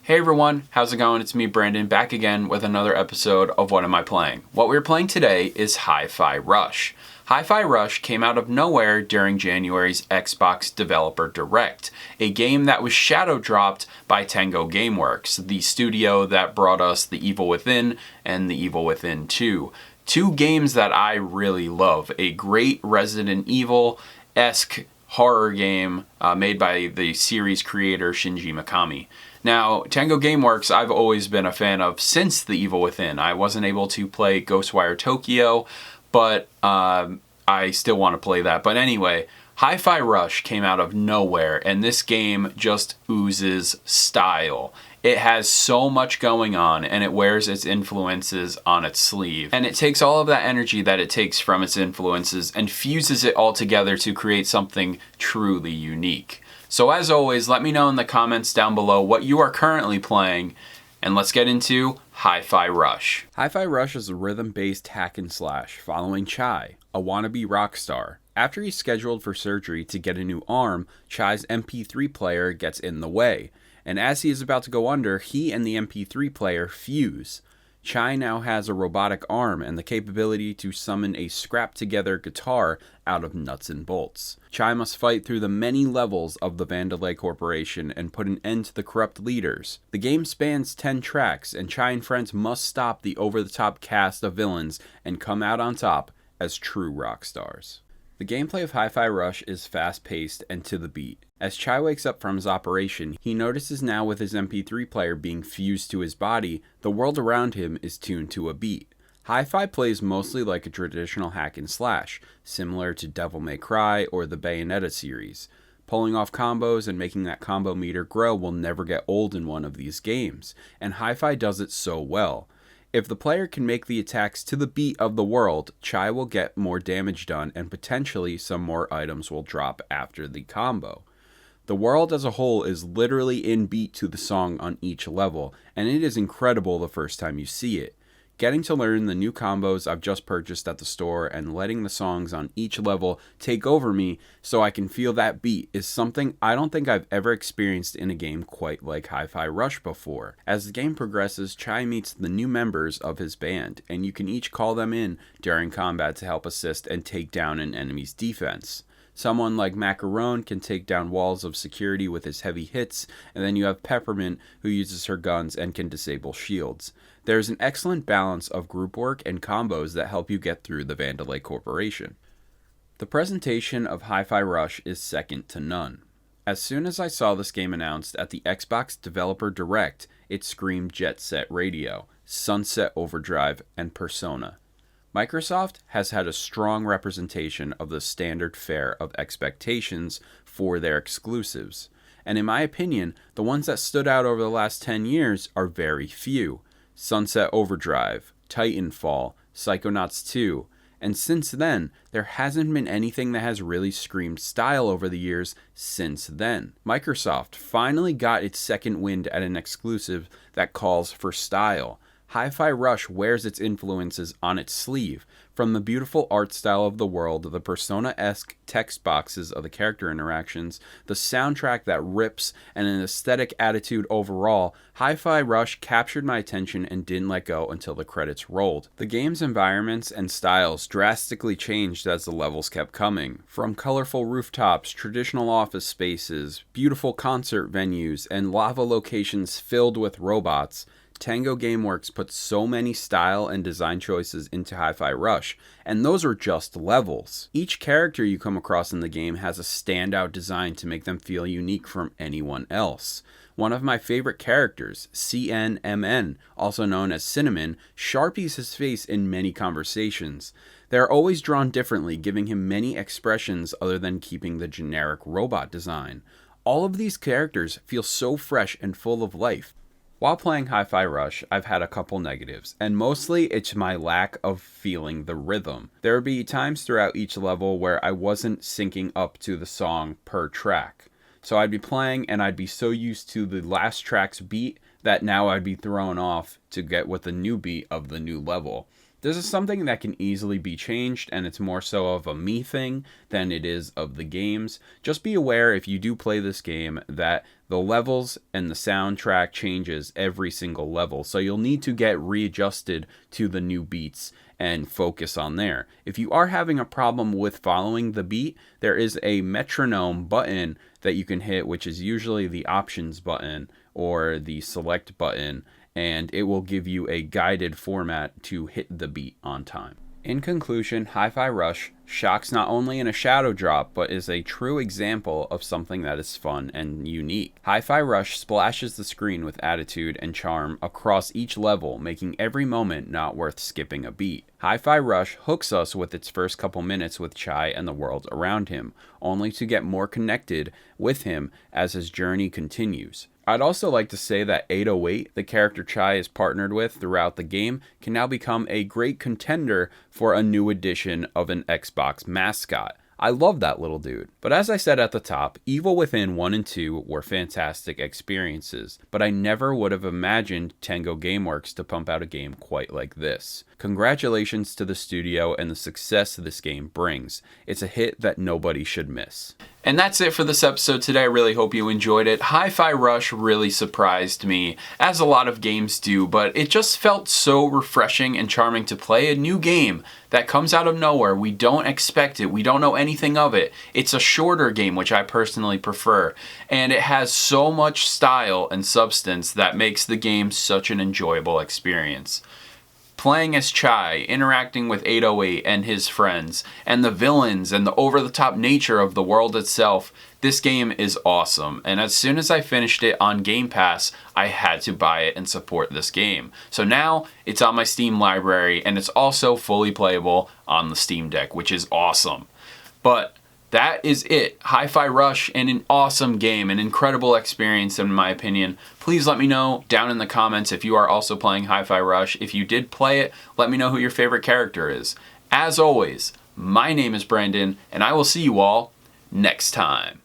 Hey everyone, how's it going? It's me, Brandon, back again with another episode of What Am I Playing? What we're playing today is Hi-Fi Rush. Hi-Fi Rush came out of nowhere during January's Xbox Developer Direct, a game that was shadow dropped by Tango Gameworks, the studio that brought us The Evil Within and The Evil Within 2. Two games that I really love, a great Resident Evil-esque horror game made by the series creator Shinji Mikami. Now, Tango Gameworks I've always been a fan of since The Evil Within. I wasn't able to play Ghostwire Tokyo, but I still want to play that. But anyway, Hi-Fi Rush came out of nowhere, and this game just oozes style. It has so much going on, and it wears its influences on its sleeve. And it takes all of that energy that it takes from its influences and fuses it all together to create something truly unique. So as always, let me know in the comments down below what you are currently playing, and let's get into Hi-Fi Rush. Hi-Fi Rush is a rhythm-based hack and slash following Chai, a wannabe rock star. After he's scheduled for surgery to get a new arm, Chai's MP3 player gets in the way, and as he is about to go under, he and the MP3 player fuse. Chai now has a robotic arm and the capability to summon a scrap-together guitar out of nuts and bolts. Chai must fight through the many levels of the Vandelay Corporation and put an end to the corrupt leaders. The game spans 10 tracks, and Chai and friends must stop the over-the-top cast of villains and come out on top as true rock stars. The gameplay of Hi-Fi Rush is fast-paced and to the beat. As Chai wakes up from his operation, he notices now with his MP3 player being fused to his body, the world around him is tuned to a beat. Hi-Fi plays mostly like a traditional hack and slash, similar to Devil May Cry or the Bayonetta series. Pulling off combos and making that combo meter grow will never get old in one of these games, and Hi-Fi does it so well. If the player can make the attacks to the beat of the world, Chai will get more damage done and potentially some more items will drop after the combo. The world as a whole is literally in beat to the song on each level, and it is incredible the first time you see it. Getting to learn the new combos I've just purchased at the store and letting the songs on each level take over me so I can feel that beat is something I don't think I've ever experienced in a game quite like Hi-Fi Rush before. As the game progresses, Chai meets the new members of his band, and you can each call them in during combat to help assist and take down an enemy's defense. Someone like Macaron can take down walls of security with his heavy hits, and then you have Peppermint, who uses her guns and can disable shields. There is an excellent balance of group work and combos that help you get through the Vandelay Corporation. The presentation of Hi-Fi Rush is second to none. As soon as I saw this game announced at the Xbox Developer Direct, it screamed Jet Set Radio, Sunset Overdrive, and Persona. Microsoft has had a strong representation of the standard fare of expectations for their exclusives, and in my opinion, the ones that stood out over the last 10 years are very few. Sunset Overdrive, Titanfall, Psychonauts 2, and since then, there hasn't been anything that has really screamed style over the years since then. Microsoft finally got its second wind at an exclusive that calls for style. Hi-Fi Rush wears its influences on its sleeve, from the beautiful art style of the world, the Persona-esque text boxes of the character interactions, the soundtrack that rips, and an aesthetic attitude overall. Hi-Fi Rush captured my attention and didn't let go until the credits rolled. The game's environments and styles drastically changed as the levels kept coming. From colorful rooftops, traditional office spaces, beautiful concert venues, and lava locations filled with robots, Tango Gameworks put so many style and design choices into Hi-Fi Rush, and those are just levels. Each character you come across in the game has a standout design to make them feel unique from anyone else. One of my favorite characters, CNMN, also known as Cinnamon, sharpies his face in many conversations. They are always drawn differently, giving him many expressions other than keeping the generic robot design. All of these characters feel so fresh and full of life. While playing Hi-Fi Rush, I've had a couple negatives, and mostly it's my lack of feeling the rhythm. There would be times throughout each level where I wasn't syncing up to the song per track. So I'd be playing and I'd be so used to the last track's beat that now I'd be thrown off to get with the new beat of the new level. This is something that can easily be changed, and it's more so of a me thing than it is of the games. Just be aware if you do play this game that the levels and the soundtrack changes every single level, so you'll need to get readjusted to the new beats and focus on there. If you are having a problem with following the beat, there is a metronome button that you can hit, which is usually the options button or the select button, and it will give you a guided format to hit the beat on time. In conclusion, Hi-Fi Rush shocks not only in a shadow drop, but is a true example of something that is fun and unique. Hi-Fi Rush splashes the screen with attitude and charm across each level, making every moment not worth skipping a beat. Hi-Fi Rush hooks us with its first couple minutes with Chai and the world around him, only to get more connected with him as his journey continues. I'd also like to say that 808, the character Chai is partnered with throughout the game, can now become a great contender for a new edition of an Xbox mascot. I love that little dude. But as I said at the top, Evil Within 1 and 2 were fantastic experiences, but I never would have imagined Tango Gameworks to pump out a game quite like this. Congratulations to the studio and the success this game brings. It's a hit that nobody should miss. And that's it for this episode today. I really hope you enjoyed it. Hi-Fi Rush really surprised me, as a lot of games do, but it just felt so refreshing and charming to play a new game that comes out of nowhere. We don't expect it. We don't know anything of it. It's a shorter game, which I personally prefer, and it has so much style and substance that makes the game such an enjoyable experience. Playing as Chai, interacting with 808 and his friends, and the villains and the over-the-top nature of the world itself, this game is awesome. And as soon as I finished it on Game Pass, I had to buy it and support this game. So now it's on my Steam library, and it's also fully playable on the Steam Deck, which is awesome. But that is it. Hi-Fi Rush, and an awesome game, an incredible experience in my opinion. Please let me know down in the comments if you are also playing Hi-Fi Rush. If you did play it, let me know who your favorite character is. As always, my name is Brandon, and I will see you all next time.